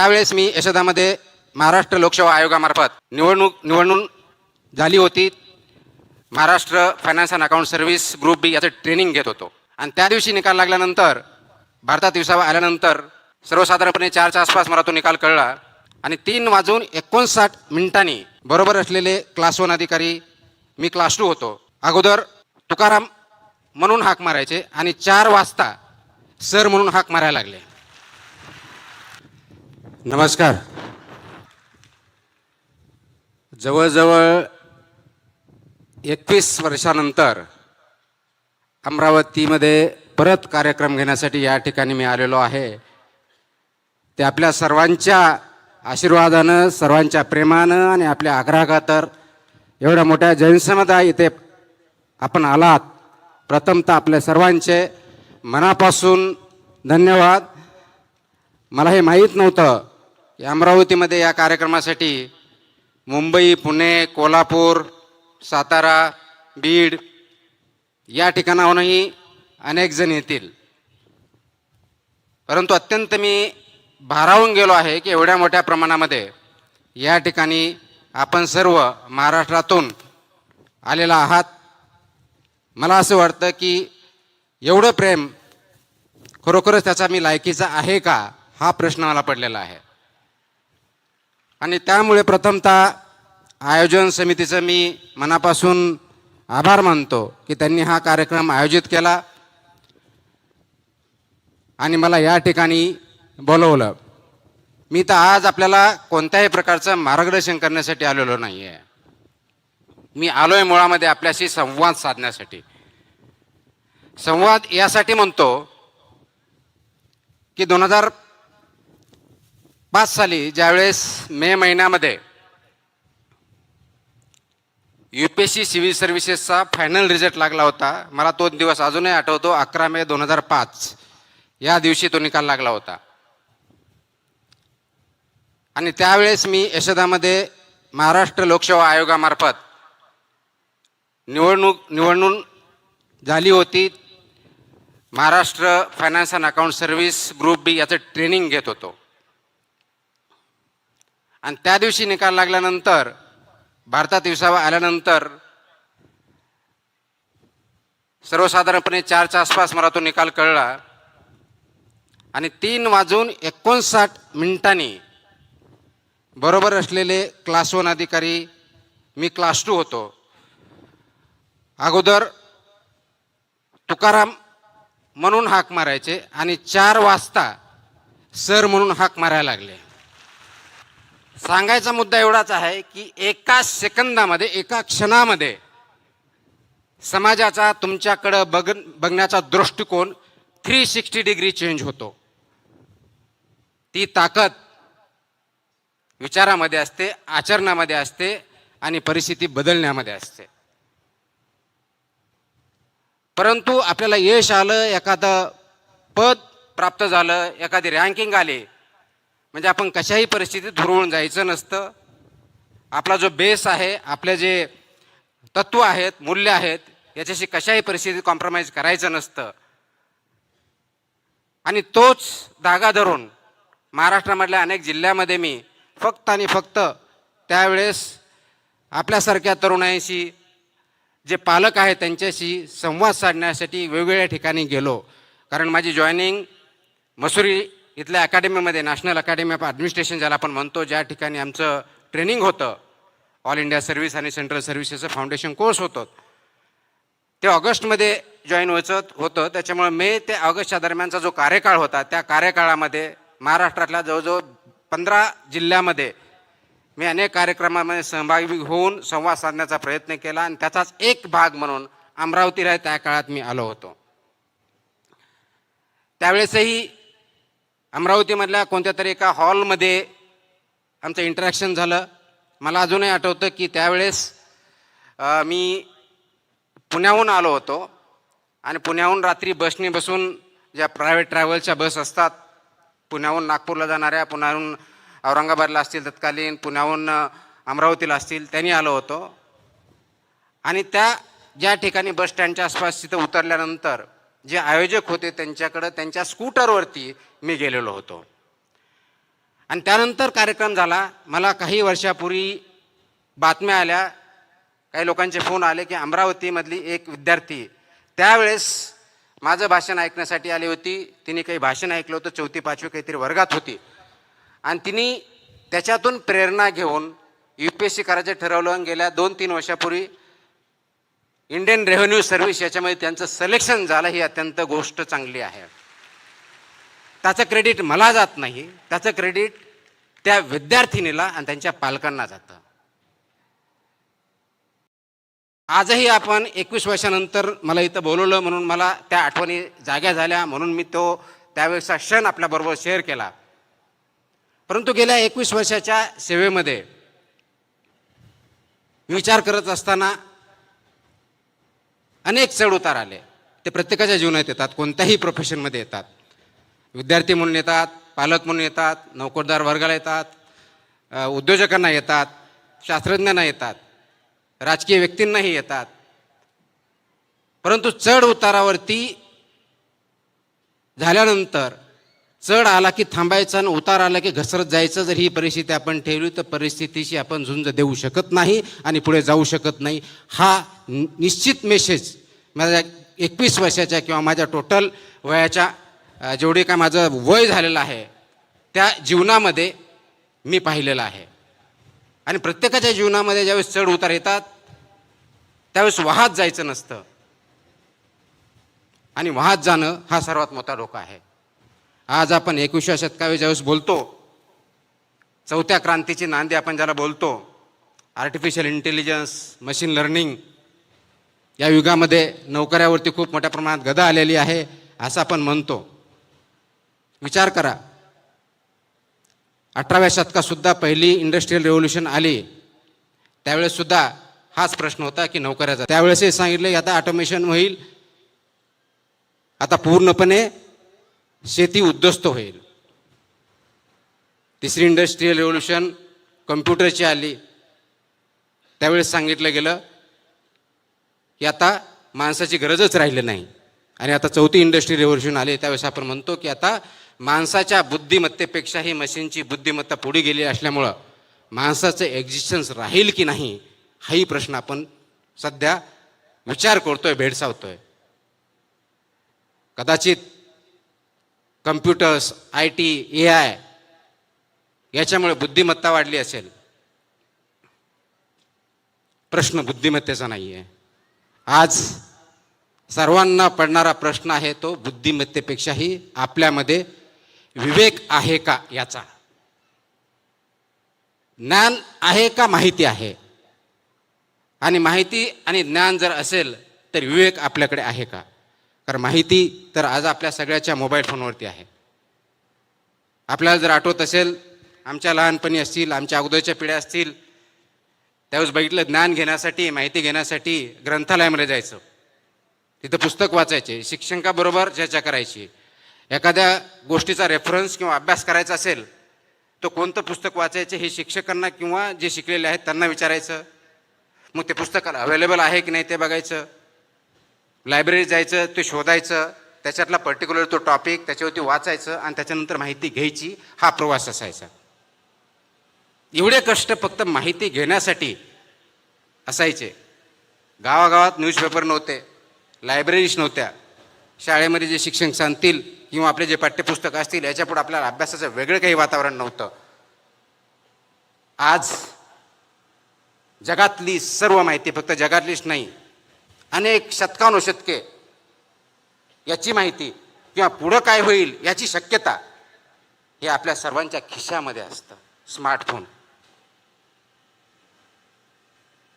त्यावेळेस मी यशोदामध्ये महाराष्ट्र लोकसेवा आयोगामार्फत निवडणूक झाली होती. Maharashtra finance and account service group B याचं ट्रेनिंग घेत होतो. आणि त्या दिवशी निकाल लागल्यानंतर भारतात विसावा आल्यानंतर सर्वसाधारणपणे 4च्या आसपास मला तो निकाल कळला. आणि 3:59 बरोबर असलेले क्लास 1 अधिकारी, मी क्लास 2 होतो, अगोदर तुकाराम म्हणून हाक मारायचे आणि 4 वाजता सर म्हणून हाक मारायला लागले. नमस्कार. जवळजवळ 21 वर्षानंतर अमरावतीमध्ये परत कार्यक्रम घेण्यासाठी या ठिकाणी मी आलेलो आहे. ते आपल्या सर्वांच्या आशीर्वादानं, सर्वांच्या प्रेमानं आणि आपल्या आग्रहाखातर एवढ्या मोठ्या जनसमुदाय इथे आपण आलात. प्रथमतः आपल्या सर्वांचे मनापासून धन्यवाद. मला हे माहीत नव्हतं की अमरावतीमध्ये या कार्यक्रमासाठी मुंबई, पुणे, कोल्हापूर, सातारा, बीड या ठिकाणाहूनही अनेक जण येतील. परंतु अत्यंत मी भारावून गेलो आहे की एवढ्या मोठ्या प्रमाणामध्ये या ठिकाणी आपण सर्व महाराष्ट्रातून आलेला आहात. मला असं वाटतं की एवढं प्रेम खरोखरच त्याचा मी लायकीचा आहे का, हा प्रश्न मला पडलेला आहे. आणि त्यामुळे प्रथमतः आयोजन समितीचं मी मनापासून आभार मानतो की त्यांनी हा कार्यक्रम आयोजित केला आणि मला या ठिकाणी बोलवलं. मी तर आज आपल्याला कोणत्याही प्रकारचं मार्गदर्शन करण्यासाठी आलेलो नाही आहे. मी आलो आहे मुळामध्ये आपल्याशी संवाद साधण्यासाठी. संवाद यासाठी म्हणतो की 2005 साली ज्यावेळेस मे महिन्यामध्ये UPSC सिव्हिल सर्व्हिसेसचा फायनल रिझल्ट लागला होता, मला तो दिवस अजूनही आठवतो. 11 मे 2005 या दिवशी तो निकाल लागला होता. आणि त्यावेळेस मी यशोदामध्ये महाराष्ट्र लोकसेवा आयोगामार्फत निवडणूक झाली होती. Maharashtra finance and account service group B याचं ट्रेनिंग घेत होतो. आणि त्या दिवशी निकाल लागल्यानंतर भारतात विसावा आल्यानंतर सर्वसाधारणपणे 4च्या आसपास मला तो निकाल कळला. आणि 3:59 बरोबर असलेले क्लास 1 अधिकारी, मी क्लास 2 होतो, अगोदर तुकाराम म्हणून हाक मारायचे आणि 4 वाजता सर म्हणून हाक मारायला लागले. सांगायचा मुद्दा एवढाच आहे की एका सेकंदामध्ये, एका क्षणामध्ये समाजाचा तुमच्याकडं बघण्याचा दृष्टिकोन 360 डिग्री चेंज होतो. ती ताकद विचारामध्ये असते, आचरणामध्ये असते आणि परिस्थिती बदलण्यामध्ये असते. परंतु आपल्याला यश आलं, एखादं पद प्राप्त झालं, एखादी रँकिंग आली म्हणजे आपण कशाही परिस्थितीत धुरळून जायचं नसतं. आपला जो बेस आहे, आपले जे तत्व आहेत, मूल्य आहेत, याच्याशी कशाही परिस्थितीत कॉम्प्रोमाइज करायचं नसतं. आणि तोच धागा धरून महाराष्ट्रामधल्या अनेक जिल्ह्यामध्ये मी फक्त आणि फक्त त्यावेळेस आपल्यासारख्या तरुणांशी, जे पालक आहेत त्यांच्याशी संवाद साधण्यासाठी वेगवेगळ्या ठिकाणी गेलो. कारण माझी जॉईनिंग मसुरी इथल्या अकॅडमीमध्ये, नॅशनल अकॅडमी ऑफ ॲडमिनिस्ट्रेशन ज्याला आपण म्हणतो, ज्या ठिकाणी आमचं ट्रेनिंग होतं, ऑल इंडिया सर्व्हिस आणि सेंट्रल सर्व्हिसेसचं फाउंडेशन कोर्स होतं, ते ऑगस्टमध्ये जॉईन व्हायचं होतं. त्याच्यामुळे मे ते ऑगस्टच्या दरम्यानचा जो कार्यकाळ होता, त्या कार्यकाळामध्ये महाराष्ट्रातल्या जवळजवळ 15 जिल्ह्यामध्ये मी अनेक कार्यक्रमामध्ये सहभागी होऊन संवाद साधण्याचा प्रयत्न केला. आणि त्याचाच एक भाग म्हणून अमरावतीला त्या काळात मी आलो होतो. त्यावेळेसही अमरावतीमधल्या कोणत्या तरी एका हॉलमध्ये आमचं इंटरॅक्शन झालं. मला अजूनही आठवतं की त्यावेळेस मी पुण्याहून आलो होतो आणि पुण्याहून रात्री बसने बसून, ज्या प्रायव्हेट ट्रॅव्हलच्या बस असतात पुण्याहून नागपूरला जाणाऱ्या, पुण्याहून औरंगाबादला असतील तत्कालीन, पुण्याहून अमरावतीला असतील, त्यांनी आलो होतो. आणि त्या ज्या ठिकाणी बस स्टँडच्या आसपास तिथं उतरल्यानंतर जे आयोजक होते त्यांच्याकडं त्यांच्या स्कूटरवरती मी गेलेलो होतो. आणि त्यानंतर कार्यक्रम झाला. मला काही वर्षापूर्वी बातम्या आल्या, काही लोकांचे फोन आले की अमरावतीमधली एक विद्यार्थी त्यावेळेस माझं भाषण ऐकण्यासाठी आली होती. तिने काही भाषण ऐकलं होतं, 4थी 5वी काहीतरी वर्गात होती, आणि तिने त्याच्यातून प्रेरणा घेऊन UPSC करायचं ठरवलं. आणि गेल्या 2-3 वर्षापूर्वी इंडियन रेव्हेन्यू सर्व्हिस याच्यामध्ये त्यांचं सिलेक्शन झालं. ही अत्यंत गोष्ट चांगली आहे. त्याचं क्रेडिट मला जात नाही, त्याचं क्रेडिट त्या विद्यार्थिनीला आणि त्यांच्या पालकांना जातं. आजही आपण 21 वर्षानंतर मला इथं बोलवलं म्हणून मला त्या आठवणी जाग्या झाल्या, म्हणून मी तो त्यावेळेचा क्षण आपल्याबरोबर शेअर केला. परंतु गेल्या 21 वर्षाच्या सेवेमध्ये विचार करत असताना अनेक चढउतार आले. ते प्रत्येकाच्या जीवनात येतात, कोणत्याही प्रोफेशनमध्ये येतात. विद्यार्थी म्हणून येतात, पालक म्हणून येतात, नोकरदार वर्गाला येतात, उद्योजकांना येतात, शास्त्रज्ञांना येतात, राजकीय व्यक्तींनाही येतात. परंतु चढ उतारावरती झाल्यानंतर चढ आला की थांबायचं आणि उतार आला की घसरत जायचं. जर ही परिस्थिती आपण ठेवली तर परिस्थितीशी आपण झुंज देऊ शकत नाही आणि पुढे जाऊ शकत नाही. हा निश्चित मेसेज माझ्या 21 वर्षाच्या किंवा माझ्या टोटल वयाच्या जेवढे काय माझं वय झालेलं आहे त्या जीवनामध्ये मी पाहिलेलं आहे. आणि प्रत्येकाच्या जीवनामध्ये ज्यावेळेस चढ उतार येतात त्यावेळेस वाहत जायचं नसतं, आणि वाहत जाणं हा सर्वात मोठा धोका आहे. आज आपण 21व्या शतकावर ज्यावेळेस बोलतो, 4थ्या क्रांतीची नांदी आपण ज्याला बोलतो, आर्टिफिशियल इंटेलिजन्स, मशीन लर्निंग, या युगामध्ये नोकऱ्यावरती खूप मोठ्या प्रमाणात गदा आलेली आहे असं आपण म्हणतो. विचार करा, 18व्या शतकात सुद्धा पहिली इंडस्ट्रियल रेव्होल्यूशन आली, त्यावेळेस सुद्धा हाच प्रश्न होता की नोकऱ्याचा. त्यावेळेस हे सांगितलं आता ऑटोमेशन होईल, आता पूर्णपणे शेती उद्ध्वस्त होईल. तिसरी इंडस्ट्रियल रेव्होल्यूशन कम्प्युटरची आली, त्यावेळेस सांगितलं गेलं की आता माणसाची गरजच राहिली नाही. आणि आता 4थी इंडस्ट्रियल रेव्होल्यूशन आली, त्यावेळेस आपण म्हणतो की आता माणसाच्या बुद्धिमत्तेपेक्षाही मशीनची बुद्धिमत्ता पुढे गेली असल्यामुळं माणसाचं एक्झिस्टन्स राहील की नाही हाही प्रश्न आपण सध्या विचार करतोय, भेडसावतोय. कदाचित कम्प्युटर्स, IT, AI याच्यामुळे बुद्धिमत्ता वाढली असेल. प्रश्न बुद्धिमत्तेचा नाही आहे. आज सर्वांना पडणारा प्रश्न आहे तो बुद्धिमत्तेपेक्षाही आपल्यामध्ये विवेक आहे का याचा. ज्ञान आहे का माहिती आहे, आणि माहिती आणि ज्ञान जर असेल तर विवेक आपल्याकडे आहे का. कारण माहिती तर आज आपल्या सगळ्याच्या मोबाईल फोनवरती आहे. आपल्याला जर आठवत असेल, आमच्या लहानपणी असतील, आमच्या अगोदरच्या पिढ्या असतील, त्यावेळेस बघितलं ज्ञान घेण्यासाठी, माहिती घेण्यासाठी ग्रंथालयामध्ये जायचं, तिथं पुस्तक वाचायचे, शिक्षकाबरोबर चर्चा करायची. एखाद्या गोष्टीचा रेफरन्स किंवा अभ्यास करायचा असेल तो कोणतं पुस्तक वाचायचे हे शिक्षकांना किंवा जे शिकलेले आहेत त्यांना विचारायचं. मग ते पुस्तकाला अवेलेबल आहे की नाही ते बघायचं, लायब्ररीत जायचं, ते शोधायचं, त्याच्यातला पर्टिक्युलर तो टॉपिक त्याच्यावरती वाचायचं आणि त्याच्यानंतर माहिती घ्यायची. हा प्रवास असायचा. एवढे कष्ट फक्त माहिती घेण्यासाठी असायचे. गावागावात न्यूजपेपर नव्हते, लायब्ररीज नव्हत्या, शाळेमध्ये जे शिक्षक सांगतील किंवा आपले जे पाठ्यपुस्तक असतील याच्यापुढे आपल्याला अभ्यासाचं वेगळं काही वातावरण नव्हतं. आज जगातली सर्व माहिती, फक्त जगातलीच नाही, अनेक शतकानुशतके याची माहिती किंवा पुढं काय होईल याची शक्यता हे आपल्या सर्वांच्या खिशामध्ये असतं, स्मार्टफोन.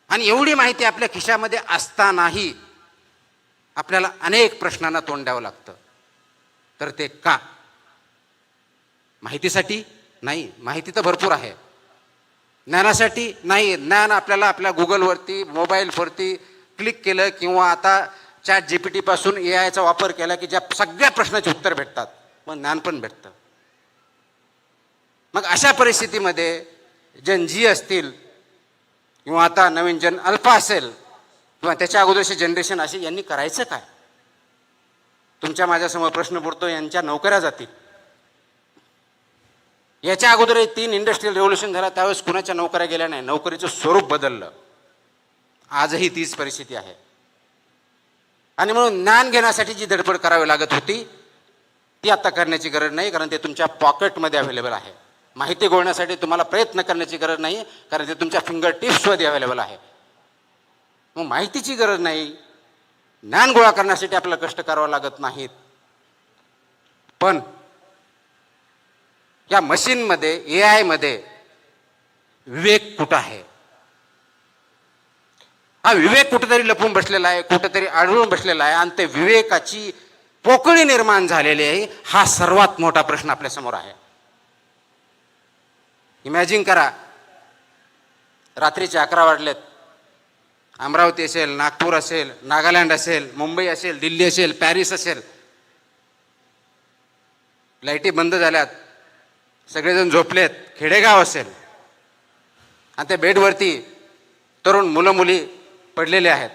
आणि एवढी माहिती आपल्या खिशामध्ये असतानाही आपल्याला अनेक प्रश्नांना तोंड द्यावं लागतं. तर ते का? माहितीसाठी नाही, माहिती तर भरपूर आहे. ज्ञानासाठी नाही, ज्ञान आपल्याला आपल्या गुगलवरती, मोबाईलवरती क्लिक केलं किंवा आता ChatGPT पासून AIचा वापर केला की ज्या सगळ्या प्रश्नाचे उत्तर भेटतात, मग ज्ञान पण भेटतं. मग अशा परिस्थितीमध्ये जन जी असतील किंवा आता नवीन जन अल्फा असेल किंवा त्याच्या अगोदरची जनरेशन असेल, यांनी करायचं काय? तुमच्या माझ्यासमोर प्रश्न पडतो, यांच्या नोकऱ्या जातील. याच्या अगोदर 3 इंडस्ट्रियल रेव्होल्युशन झाला, त्यावेळेस कुणाच्या नोकऱ्या गेल्या नाही, नोकरीचं स्वरूप बदललं. आजही तीच परिस्थिती आहे. आणि म्हणून ज्ञान घेण्यासाठी जी धडपड करावी लागत होती ती आता करण्याची गरज नाही, कारण ते तुमच्या पॉकेटमध्ये अवेलेबल आहे. माहिती गोळण्यासाठी तुम्हाला प्रयत्न करण्याची गरज नाही, कारण ते तुमच्या फिंगर टिप्समध्ये अवेलेबल आहे. मग माहितीची गरज नाही, ज्ञान गोळा करण्यासाठी आपल्याला कष्ट करावं लागत नाहीत. पण या मशीनमध्ये, AI मध्ये विवेक कुठं आहे? हा विवेक कुठेतरी लपून बसलेला आहे, कुठेतरी आढळून बसलेला आहे, आणि ते विवेकाची पोकळी निर्माण झालेली आहे. हा सर्वात मोठा प्रश्न आपल्या समोर आहे. इमॅजिन करा, रात्रीचे 11 वाजलेत, अमरावती असेल, नागपूर असेल, नागालँड असेल, मुंबई असेल, दिल्ली असेल, पॅरिस असेल, लाईटी बंद झाल्यात, सगळेजण झोपलेत, खेडेगाव असेल, आणि त्या बेडवरती तरुण मुलं मुली पडलेले आहेत.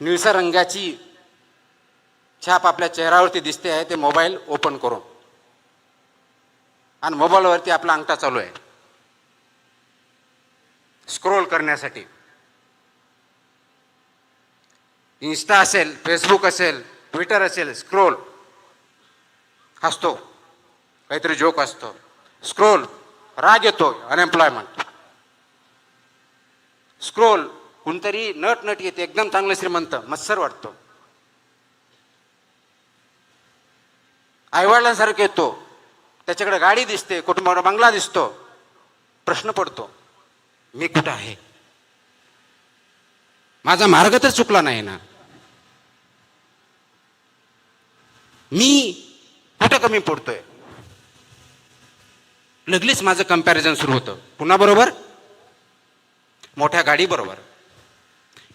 निळसर रंगाची छाप आपल्या चेहऱ्यावरती दिसते आहे, ते मोबाईल ओपन करून, आणि मोबाईलवरती आपला अंगठा चालू आहे स्क्रोल करण्यासाठी. इंस्टा असेल, फेसबुक असेल, ट्विटर असेल, स्क्रोल, हसतो, काहीतरी जोक असतो, स्क्रोल, राग येतो, अनएम्प्लॉयमेंट, स्क्रोल, कोणतरी नट येते, एकदम चांगलं श्रीमंत, मत्सर वाटतो, आईवडिलांसारखं येतो, त्याच्याकडे गाडी दिसते, कुटुंबावर बंगला दिसतो. प्रश्न पडतो, मी कुठं आहे? माझा मार्ग तर चुकला नाही ना? मी कुठं कमी पडतोय? लगेच माझं कंपॅरिझन सुरू होतं. पुन्हा बरोबर, मोठ्या गाडी बरोबर,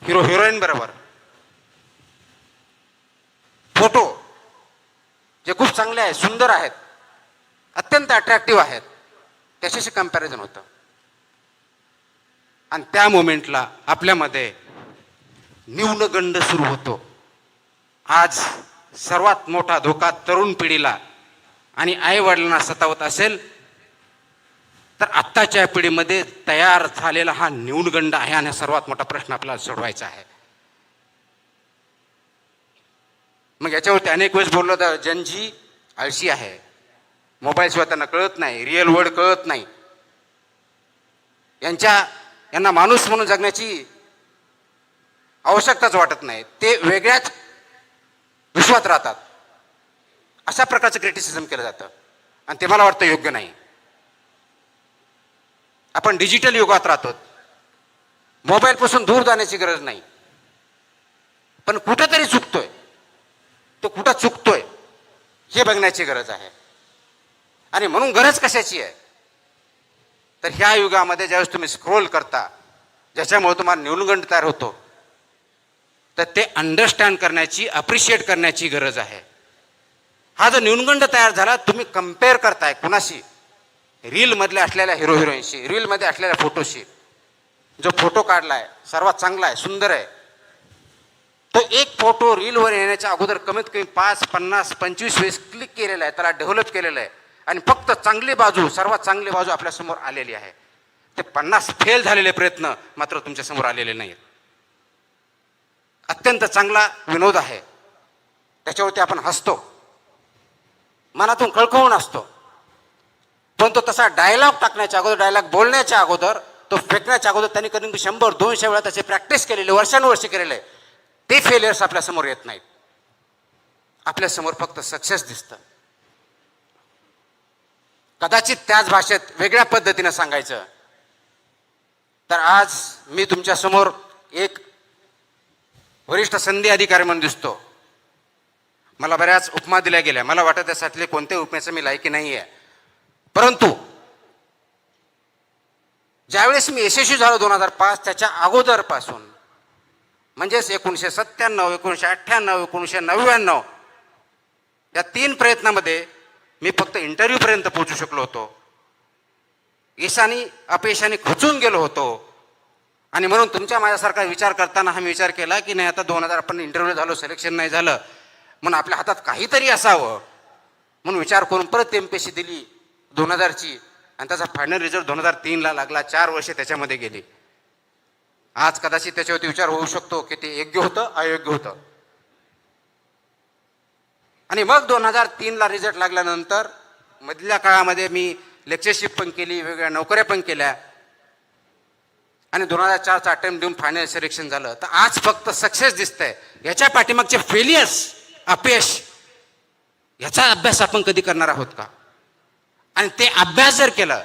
हिरो हिरोईन बरोबर, फोटो जे खूप चांगले आहेत, सुंदर आहेत, अत्यंत अट्रॅक्टिव्ह आहेत, त्याच्याशी कंपॅरिझन होतं. आणि त्या मोमेंटला आपल्यामध्ये न्यूनगंड सुरू होतो. आज सर्वात मोठा धोका तरुण पिढीला आणि आई वडिलांना सतावत असेल तर आत्ताच्या पिढीमध्ये तयार झालेला हा न्यूनगंड आहे, आणि सर्वात मोठा प्रश्न आपल्याला सोडवायचा आहे. मग याच्यावरती अनेक वेळेस बोललो तर जनजी आळशी आहे, मोबाईलशिवाय त्यांना कळत नाही, रिअल वर्ल्ड कळत नाही, यांना माणूस म्हणून जगण्याची आवश्यकताच वाटत नाही, ते वेगळ्याच विश्वात राहतात, अशा प्रकारचं क्रिटिसिझम केलं जातं. आणि ते मला वाटतं योग्य नाही. आपण डिजिटल युगात राहतो, मोबाईलपासून दूर जाण्याची गरज नाही, पण कुठंतरी चुकतोय, तो कुठं चुकतोय हे बघण्याची गरज आहे. आणि म्हणून गरज कशाची आहे तर ह्या युगामध्ये ज्यावेळेस तुम्ही स्क्रोल करता, ज्याच्यामुळे तुम्हाला न्यूनगंड तयार होतो, तर ते अंडरस्टँड करण्याची, अप्रिशिएट करण्याची गरज आहे. हा जो न्यूनगंड तयार झाला, तुम्ही कम्पेअर करताय कुणाशी? रीलमधल्या असलेल्या हिरो हिरोईनशी, रीलमध्ये असलेल्या फोटोशी. जो फोटो काढलाय सर्वात चांगला आहे, सुंदर आहे, तो एक फोटो रीलवर येण्याच्या अगोदर कमीत कमी 5, 50, 25 वेळेस क्लिक केलेला आहे, त्याला डेव्हलप केलेलं आहे, आणि फक्त चांगली बाजू, सर्वात चांगली बाजू आपल्यासमोर आलेली आहे. ते 50 फेल झालेले प्रयत्न मात्र तुमच्यासमोर आलेले नाहीत. अत्यंत चांगला विनोद आहे, त्याच्यावरती आपण हसतो, मनातून कळकळून असतो, पण तो तसा डायलॉग टाकण्याच्या अगोदर, डायलॉग बोलण्याच्या अगोदर, तो फेकण्याच्या अगोदर त्यांनी कधी 100-200 वेळा त्याची प्रॅक्टिस केलेली, वर्षानुवर्षे केलेलं आहे. ते फेलियर्स आपल्यासमोर येत नाहीत, आपल्यासमोर फक्त सक्सेस दिसतं. कदाचित त्याच भाषेत वेगळ्या पद्धतीनं सांगायचं तर आज मी तुमच्यासमोर एक वरिष्ठ संधी अधिकारी म्हणून दिसतो. मला बऱ्याच उपमा दिल्या गेल्या, मला वाटत त्याच्यातले कोणत्याही उपमेचं मी लायकी नाही आहे, परंतु ज्यावेळेस मी यशस्वी झालो 2005, त्याच्या अगोदरपासून, म्हणजेच 1997, 1998, 1999 या 3 प्रयत्नामध्ये मी फक्त इंटरव्ह्यूपर्यंत पोहोचू शकलो होतो. यशाने अपयशाने खचून गेलो होतो. आणि म्हणून तुमच्या माझ्यासारखा विचार करताना हा मी विचार केला की नाही, आता 2000 आपण इंटरव्ह्यू झालो, सिलेक्शन नाही झालं, म्हणून आपल्या हातात काहीतरी असावं म्हणून विचार करून परत MPSC दिली. 2000ची आणि त्याचा फायनल रिझल्ट 2003ला लागला. 4 वर्षे त्याच्यामध्ये गेली. आज कदाचित त्याच्यावरती विचार होऊ शकतो की ते योग्य होतं अयोग्य होतं. आणि मग 2003ला रिझल्ट लागल्यानंतर मधल्या काळामध्ये मी लेक्चरशिप पण केली, वेगवेगळ्या नोकऱ्या पण केल्या आणि 2004चा अटेम्प्ट देऊन फायनल सिलेक्शन झालं. तर आज फक्त सक्सेस दिसतंय. याच्या पाठीमागचे फेलियर्स, अपयश, याचा अभ्यास आपण कधी करणार आहोत का? आणि ते अभ्यास जर केलं,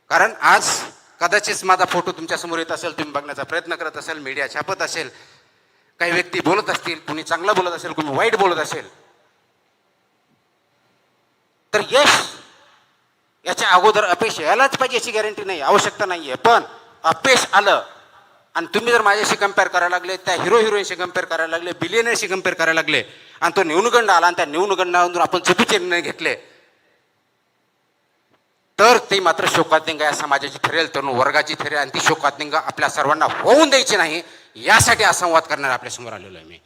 कारण आज कदाचित माझा फोटो तुमच्या समोर येत असेल, तुम्ही बघण्याचा प्रयत्न करत असेल, मीडिया छापत असेल, काही व्यक्ती बोलत असतील, कुणी चांगलं बोलत असेल, कुणी वाईट बोलत असेल, तर यश याच्या अगोदर अपयश यायलाच पाहिजे याची गॅरंटी नाही, आवश्यकता नाहीये. पण अपयश आलं आणि तुम्ही जर माझ्याशी कम्पेअर करायला लागले, त्या हिरोईनशी कम्पेअर करायला लागले, बिलियनरशी कम्पेअर करायला लागले आणि तो न्यूनगंड आला आणि त्या न्यूनगंडावरून आपण चुकीचे निर्णय घेतले, तर ती मात्र शोकातिंग या समाजाची ठरेल, तरुण वर्गाची ठरेल आणि ती शोकातिंग आपल्या सर्वांना होऊन द्यायची नाही. यासाठी हा संवाद करणार आपल्या समोर आलेलो आहे मी.